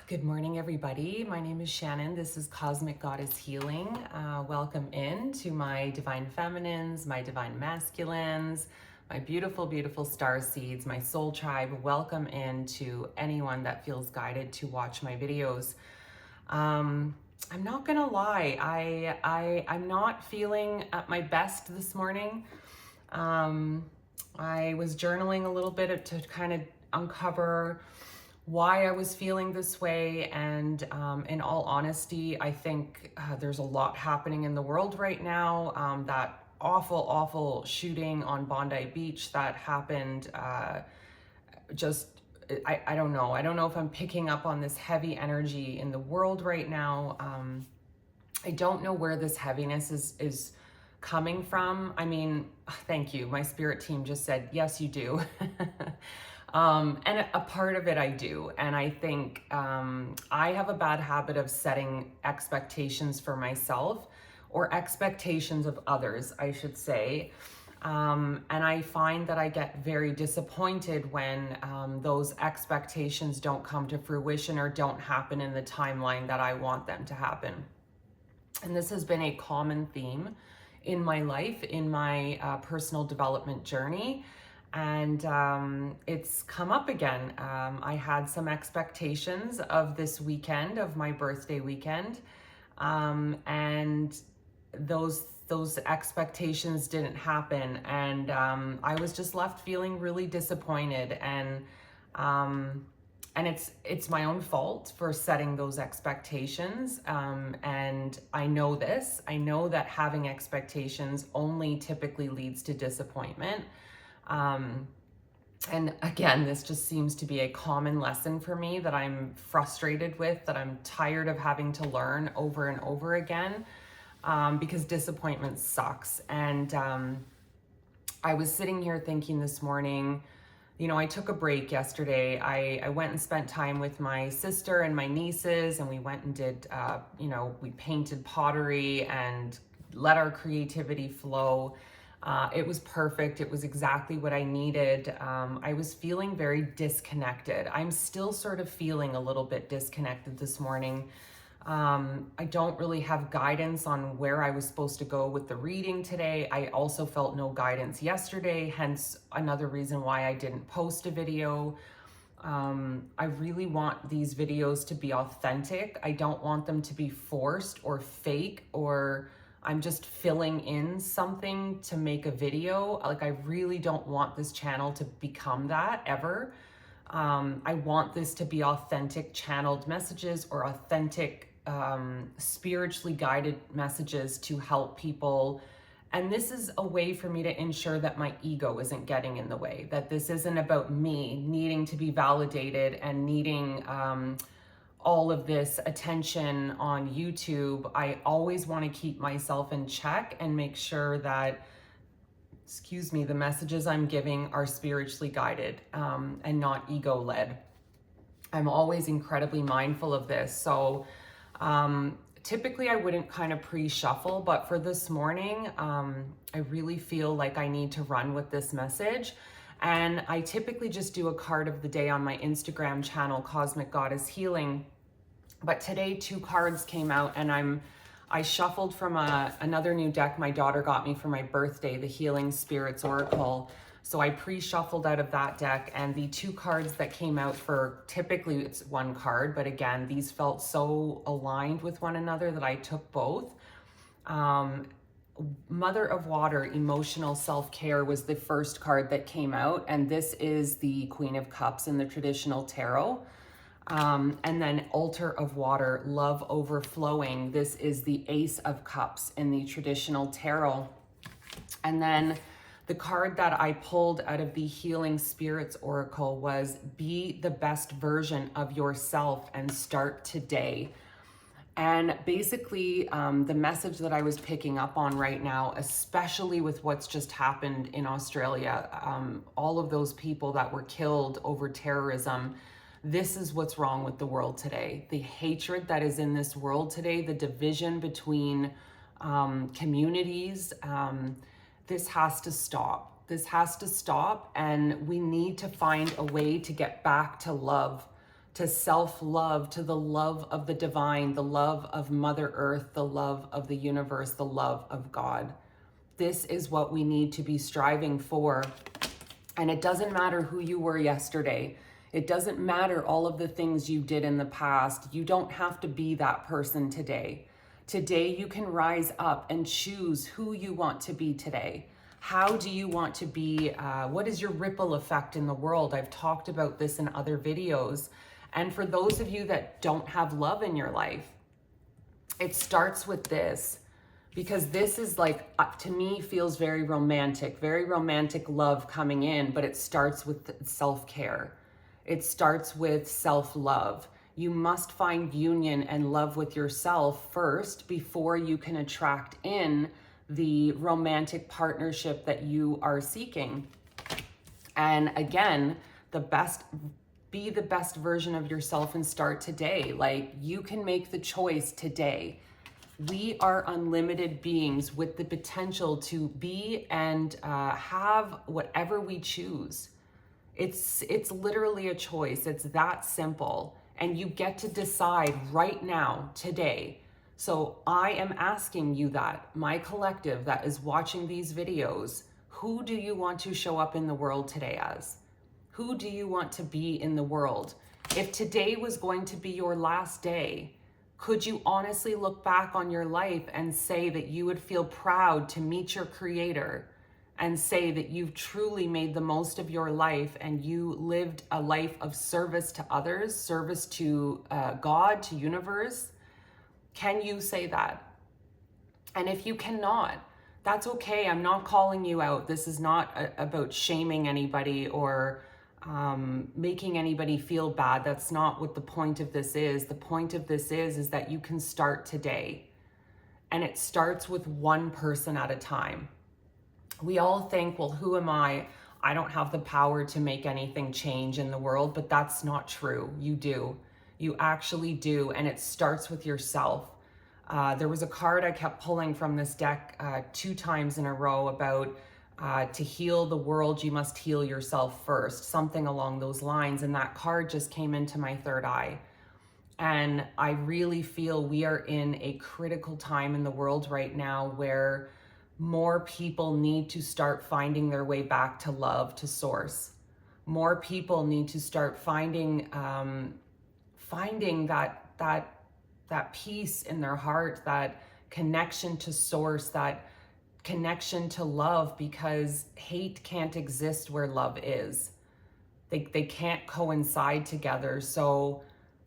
Good morning, everybody. My name is Shannon. This is Cosmic Goddess Healing. Welcome in to my divine feminines, my divine masculines, my beautiful, beautiful star seeds, my soul tribe. Welcome in to anyone that feels guided to watch my videos. I'm not gonna lie, I'm not feeling at my best this morning. I was journaling a little bit to kind of uncover why I was feeling this way. And in all honesty, I think there's a lot happening in the world right now. That awful shooting on Bondi Beach that happened I don't know. I don't know if I'm picking up on this heavy energy in the world right now. I don't know where this heaviness is coming from. I mean, thank you. My spirit team just said, yes, you do. And a part of it I do. And I think I have a bad habit of setting expectations for myself, or expectations of others, I should say. And I find that I get very disappointed when those expectations don't come to fruition or don't happen in the timeline that I want them to happen. And this has been a common theme in my life, in my personal development journey. And it's come up again. I had some expectations of this weekend, of my birthday weekend, and those expectations didn't happen, and I was just left feeling really disappointed. And it's my own fault for setting those expectations. And I know this. I know that having expectations only typically leads to disappointment. And again, this just seems to be a common lesson for me that I'm frustrated with, that I'm tired of having to learn over and over again, because disappointment sucks. And I was sitting here thinking this morning, you know, I took a break yesterday. I went and spent time with my sister and my nieces, and we went and did, we painted pottery and let our creativity flow. It was perfect. It was exactly what I needed. I was feeling very disconnected. I'm still sort of feeling a little bit disconnected this morning. I don't really have guidance on where I was supposed to go with the reading today. I also felt no guidance yesterday, hence another reason why I didn't post a video. I really want these videos to be authentic. I don't want them to be forced or fake, or I'm just filling in something to make a video. Like, I really don't want this channel to become that ever. I want this to be authentic channeled messages, or authentic spiritually guided messages to help people. And this is a way for me to ensure that my ego isn't getting in the way, that this isn't about me needing to be validated and needing all of this attention on YouTube. I always want to keep myself in check and make sure that, the messages I'm giving are spiritually guided and not ego-led. I'm always incredibly mindful of this. So typically I wouldn't kind of pre-shuffle, but for this morning, I really feel like I need to run with this message. And I typically just do a card of the day on my Instagram channel, Cosmic Goddess Healing. But today 2 cards came out, and I shuffled from another new deck my daughter got me for my birthday, the Healing Spirits Oracle. So I pre-shuffled out of that deck, and the 2 cards that came out, for typically it's 1 card, but again, these felt so aligned with one another that I took both. Mother of Water, Emotional Self-Care was the first card that came out, and this is the Queen of Cups in the traditional tarot. And then Altar of Water, Love Overflowing. This is the Ace of Cups in the traditional tarot. And then the card that I pulled out of the Healing Spirits Oracle was Be the Best Version of Yourself and Start Today. And basically, the message that I was picking up on right now, especially with what's just happened in Australia, all of those people that were killed over terrorism, this is what's wrong with the world today. The hatred that is in this world today, the division between communities, this has to stop. This has to stop, and we need to find a way to get back to love, to self-love, to the love of the divine, the love of Mother Earth, the love of the universe, the love of God. This is what we need to be striving for. And it doesn't matter who you were yesterday. It doesn't matter all of the things you did in the past. You don't have to be that person today. Today, you can rise up and choose who you want to be today. How do you want to be? What is your ripple effect in the world? I've talked about this in other videos. And for those of you that don't have love in your life, it starts with this, because this is like, to me, feels very romantic love coming in, but it starts with self-care. It starts with self-love. You must find union and love with yourself first before you can attract in the romantic partnership that you are seeking. And again, be the best version of yourself and start today. Like, you can make the choice today. We are unlimited beings with the potential to be and have whatever we choose. It's literally a choice. It's that simple. And you get to decide right now, today. So I am asking you that, my collective that is watching these videos, who do you want to show up in the world today as? Who do you want to be in the world? If today was going to be your last day, could you honestly look back on your life and say that you would feel proud to meet your creator and say that you've truly made the most of your life and you lived a life of service to others, service to God, to universe? Can you say that? And if you cannot, that's okay. I'm not calling you out. This is not about shaming anybody or making anybody feel bad. That's not what the point of this is. The point of this is that you can start today. And it starts with one person at a time. We all think, well, who am I? I don't have the power to make anything change in the world, but that's not true. You do. You actually do. And it starts with yourself. There was a card I kept pulling from this deck 2 times in a row about to heal the world, you must heal yourself first, something along those lines. And that card just came into my third eye. And I really feel we are in a critical time in the world right now where more people need to start finding their way back to love, to source. More people need to start finding that peace in their heart, that connection to source, that connection to love, because hate can't exist where love is. They can't coincide together. So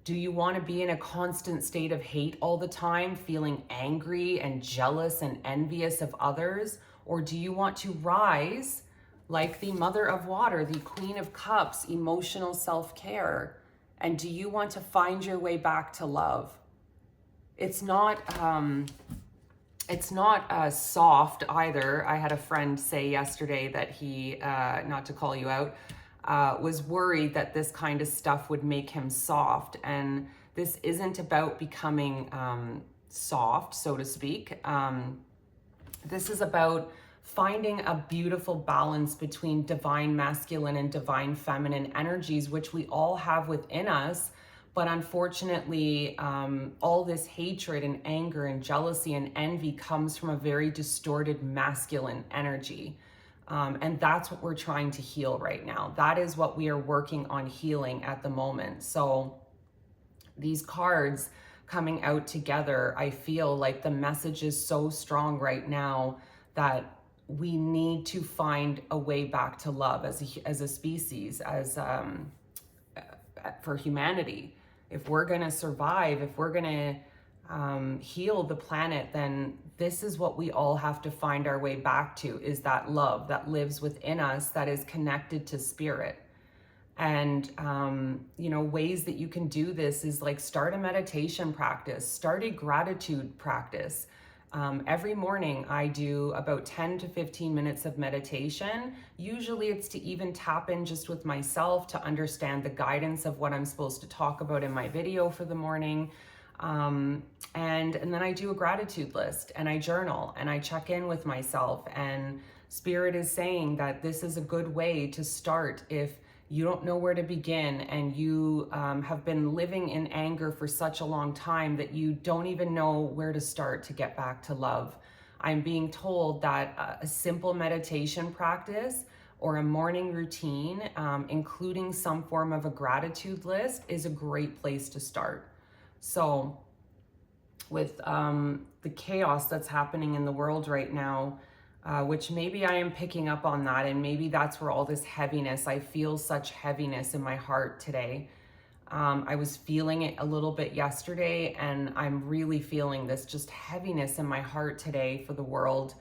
do you want to be in a constant state of hate all the time, feeling angry and jealous and envious of others? Or do you want to rise like the Mother of Water, the Queen of Cups, emotional self-care? And do you want to find your way back to love? It's not soft either. I had a friend say yesterday that he, not to call you out, was worried that this kind of stuff would make him soft. And this isn't about becoming soft, so to speak. This is about finding a beautiful balance between divine masculine and divine feminine energies, which we all have within us. But unfortunately, all this hatred and anger and jealousy and envy comes from a very distorted masculine energy. And that's what we're trying to heal right now. That is what we are working on healing at the moment. So these cards coming out together, I feel like the message is so strong right now that we need to find a way back to love as a species, as for humanity. If we're going to survive, if we're going to heal the planet, then this is what we all have to find our way back to, is that love that lives within us, that is connected to spirit. And, ways that you can do this is like start a meditation practice, start a gratitude practice. Every morning I do about 10 to 15 minutes of meditation. Usually it's to even tap in just with myself to understand the guidance of what I'm supposed to talk about in my video for the morning. And then I do a gratitude list and I journal and I check in with myself, and Spirit is saying that this is a good way to start. If you don't know where to begin, and you have been living in anger for such a long time that you don't even know where to start to get back to love. I'm being told that a simple meditation practice or a morning routine, including some form of a gratitude list, is a great place to start. So with the chaos that's happening in the world right now, which maybe I am picking up on that, and maybe that's where all this heaviness, I feel such heaviness in my heart today. I was feeling it a little bit yesterday, and I'm really feeling this just heaviness in my heart today for the world,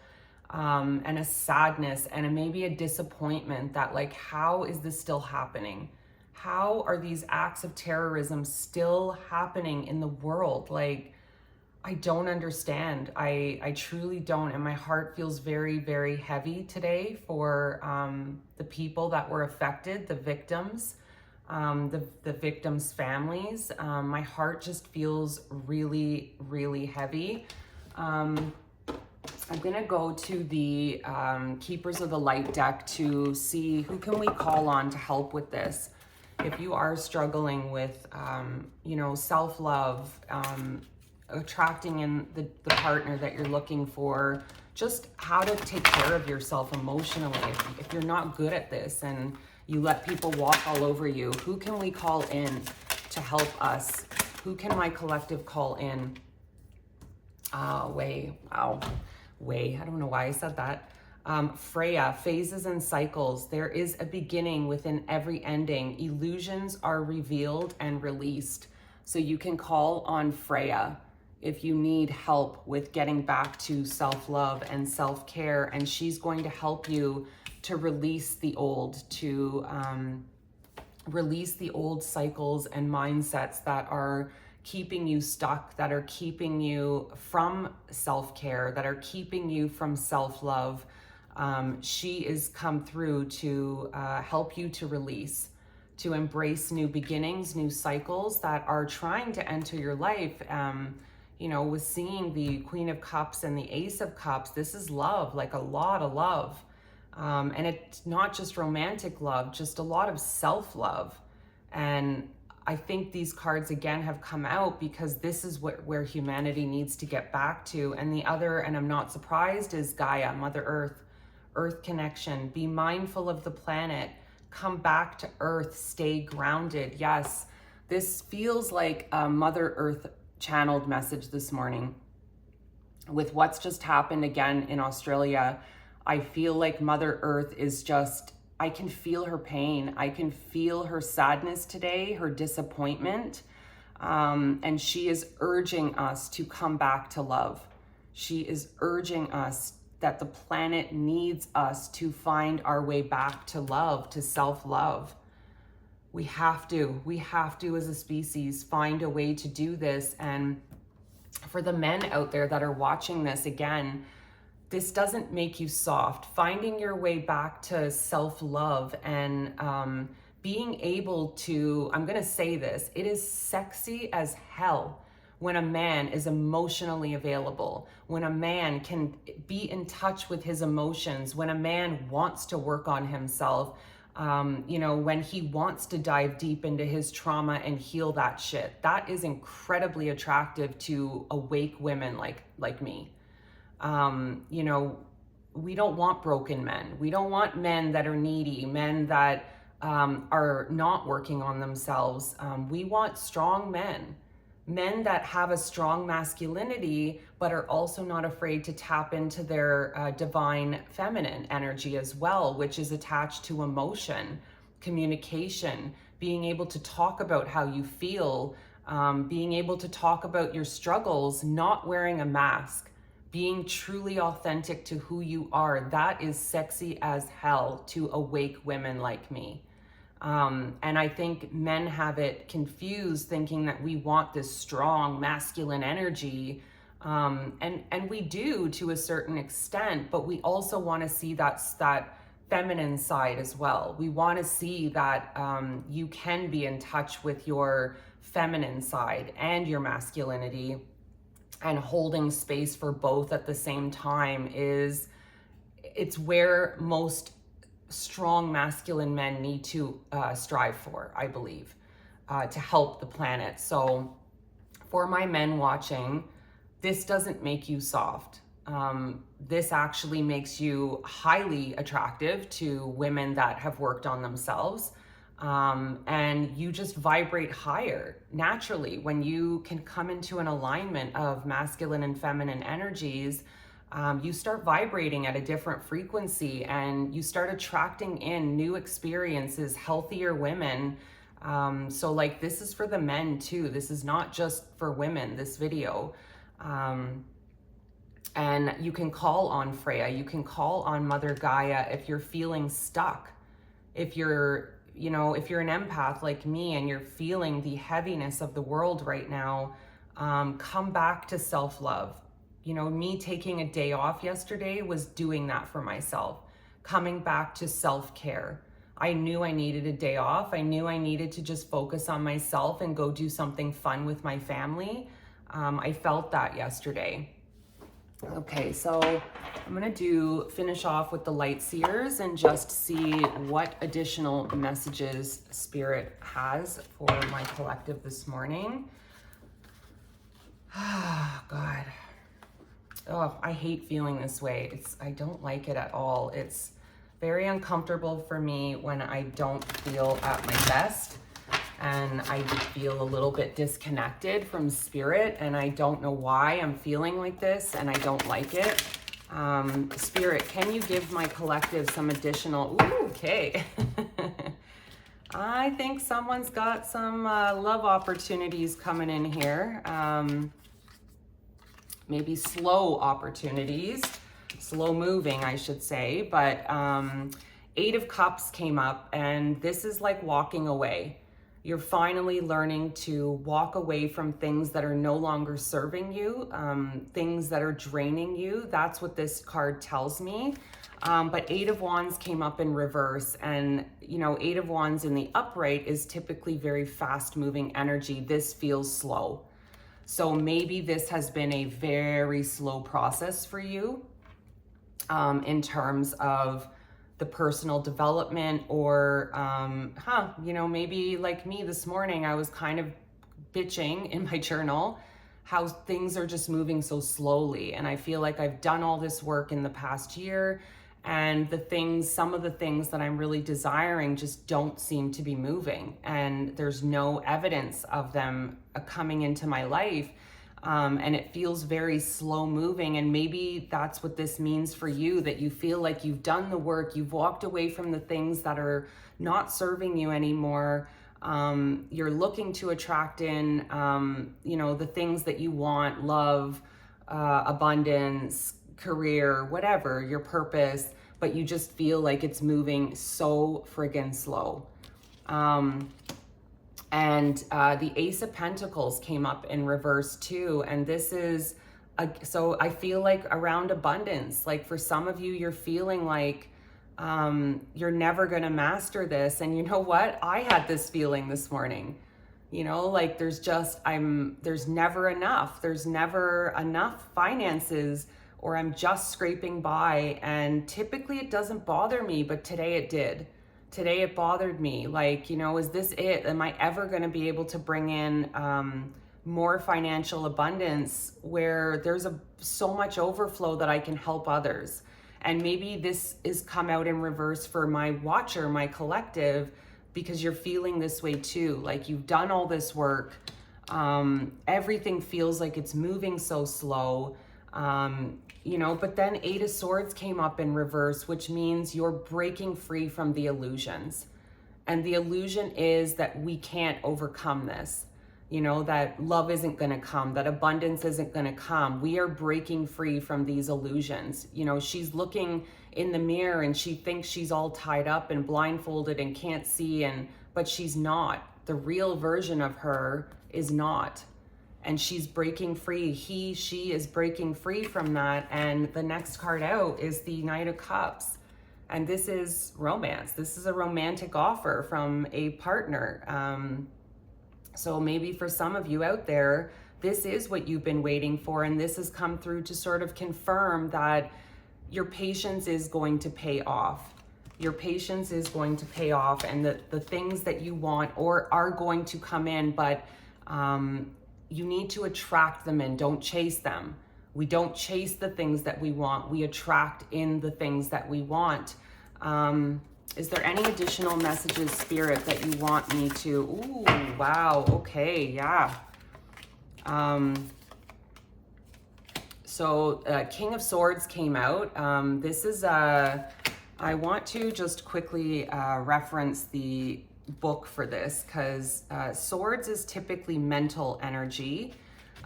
and a sadness and maybe a disappointment that, like, how is this still happening? How are these acts of terrorism still happening in the world? Like, I don't understand. I truly don't. And my heart feels very, very heavy today for the people that were affected, the victims, the victims' families. My heart just feels really, really heavy. I'm going to go to the Keepers of the Light deck to see who can we call on to help with this. If you are struggling with, self-love, attracting in the partner that you're looking for, just how to take care of yourself emotionally. If you're not good at this and you let people walk all over you, who can we call in to help us? Who can my collective call in? Way. I don't know why I said that. Freya, phases and cycles. There is a beginning within every ending. Illusions are revealed and released. So you can call on Freya if you need help with getting back to self-love and self-care, and she's going to help you to release the old, to release the old cycles and mindsets that are keeping you stuck, that are keeping you from self-care, that are keeping you from self-love. She is come through to help you to release, to embrace new beginnings, new cycles that are trying to enter your life. With seeing the Queen of Cups and the Ace of Cups, this is love, like a lot of love. And it's not just romantic love, just a lot of self-love. And I think these cards again have come out because this is where humanity needs to get back to. And the other, and I'm not surprised, is Gaia, Mother Earth, Earth connection. Be mindful of the planet. Come back to Earth. Stay grounded. Yes, this feels like a Mother Earth channeled message this morning. With what's just happened again in Australia, I feel like Mother Earth is just, I can feel her pain. I can feel her sadness today, her disappointment. And she is urging us to come back to love. She is urging us that the planet needs us to find our way back to love, to self-love. We have to as a species find a way to do this. And for the men out there that are watching this, again, this doesn't make you soft. Finding your way back to self-love and being able to, I'm gonna say this, it is sexy as hell when a man is emotionally available, when a man can be in touch with his emotions, when a man wants to work on himself, when he wants to dive deep into his trauma and heal that shit. That is incredibly attractive to awake women like me. We don't want broken men. We don't want men that are needy, men that are not working on themselves. We want strong men that have a strong masculinity, but are also not afraid to tap into their divine feminine energy as well, which is attached to emotion, communication, being able to talk about how you feel, being able to talk about your struggles, not wearing a mask, being truly authentic to who you are. That is sexy as hell to awake women like me. And I think men have it confused, thinking that we want this strong masculine energy. And we do to a certain extent, but we also want to see that feminine side as well. We want to see that you can be in touch with your feminine side and your masculinity, and holding space for both at the same time it's where most strong masculine men need to strive for, I believe, to help the planet. So for my men watching, this doesn't make you soft. This actually makes you highly attractive to women that have worked on themselves. And you just vibrate higher naturally when you can come into an alignment of masculine and feminine energies. You start vibrating at a different frequency and you start attracting in new experiences, healthier women. So like, this is for the men too. This is not just for women, this video. And you can call on Freya, you can call on Mother Gaia if you're feeling stuck. If you're, if you're an empath like me and you're feeling the heaviness of the world right now, come back to self-love. Me taking a day off yesterday was doing that for myself, coming back to self-care. I knew I needed a day off. I knew I needed to just focus on myself and go do something fun with my family. I felt that yesterday. Okay, so I'm gonna finish off with the light seers and just see what additional messages Spirit has for my collective this morning. Oh, God. Oh, I hate feeling this way. I don't like it at all. It's very uncomfortable for me when I don't feel at my best. And I feel a little bit disconnected from Spirit, and I don't know why I'm feeling like this, and I don't like it. Spirit, can you give my collective some additional, okay. I think someone's got some love opportunities coming in here. Maybe slow opportunities, slow moving, I should say, but 8 of Cups came up, and this is like walking away. You're finally learning to walk away from things that are no longer serving you, things that are draining you. That's what this card tells me. But 8 of Wands came up in reverse, and 8 of Wands in the upright is typically very fast moving energy. This feels slow. So maybe this has been a very slow process for you in terms of the personal development, or maybe like me this morning, I was kind of bitching in my journal how things are just moving so slowly. And I feel like I've done all this work in the past year, and some of the things that I'm really desiring just don't seem to be moving. And there's no evidence of them coming into my life. And it feels very slow moving. And maybe that's what this means for you, that you feel like you've done the work, you've walked away from the things that are not serving you anymore. You're looking to attract in, the things that you want, love, abundance, career, whatever, your purpose, but you just feel like it's moving so friggin' slow. And the Ace of Pentacles came up in reverse too. And this is, so I feel like around abundance, like for some of you, you're feeling like you're never gonna master this. And you know what? I had this feeling this morning, like there's never enough. There's never enough finances, or I'm just scraping by. And typically it doesn't bother me, but today it did. Today it bothered me. Like, is this it? Am I ever going to be able to bring in more financial abundance where there's so much overflow that I can help others? And maybe this is come out in reverse for my watcher, my collective, because you're feeling this way too. Like you've done all this work. Everything feels like it's moving so slow. But then 8 of Swords came up in reverse, which means you're breaking free from the illusions. And the illusion is that we can't overcome this, that love isn't going to come, that abundance isn't going to come. We are breaking free from these illusions. She's looking in the mirror and she thinks she's all tied up and blindfolded and can't see, but she's not. The real version of her is not. And she's breaking free. She is breaking free from that. And the next card out is the Knight of Cups. And this is romance. This is a romantic offer from a partner. So maybe for some of you out there, this is what you've been waiting for. And this has come through to sort of confirm that your patience is going to pay off. Your patience is going to pay off, and the things that you want or are going to come in, but you need to attract them in. Don't chase them. We don't chase the things that we want. We attract in the things that we want. Is there any additional messages, Spirit, that you want me to? Ooh, wow. Okay, yeah. So King of Swords came out. This is I want to just quickly reference the book for this, because swords is typically mental energy,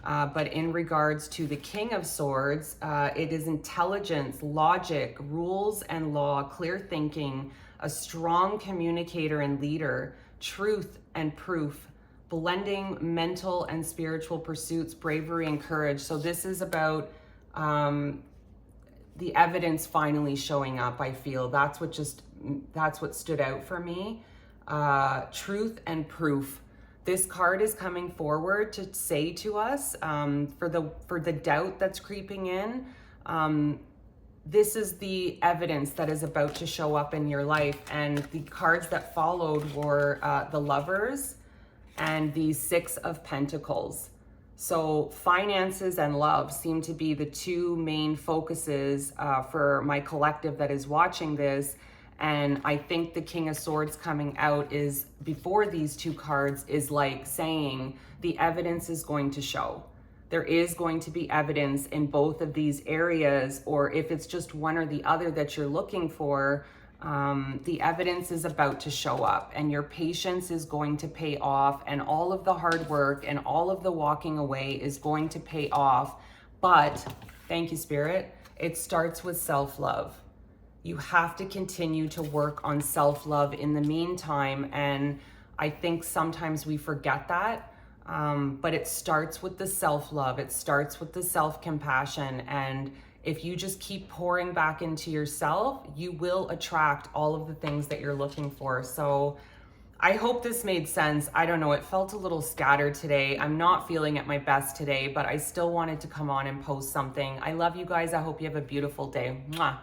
but in regards to the King of Swords, it is intelligence, logic, rules and law, clear thinking, a strong communicator and leader, truth and proof, blending mental and spiritual pursuits, bravery and courage. So this is about the evidence finally showing up. I feel that's what stood out for me. Truth and proof. This card is coming forward to say to us, for the doubt that's creeping in, this is the evidence that is about to show up in your life. And the cards that followed were the Lovers and the Six of Pentacles. So finances and love seem to be the two main focuses for my collective that is watching this. And I think the King of Swords coming out is, before these two cards, is like saying the evidence is going to show. There is going to be evidence in both of these areas, or if it's just one or the other that you're looking for, the evidence is about to show up, and your patience is going to pay off, and all of the hard work and all of the walking away is going to pay off. But thank you, Spirit, it starts with self-love. You have to continue to work on self-love in the meantime, and I think sometimes we forget that, but it starts with the self-love. It starts with the self-compassion, and if you just keep pouring back into yourself, you will attract all of the things that you're looking for. So I hope this made sense. I don't know, it felt a little scattered today. I'm not feeling at my best today, but I still wanted to come on and post something. I love you guys. I hope you have a beautiful day. Mwah.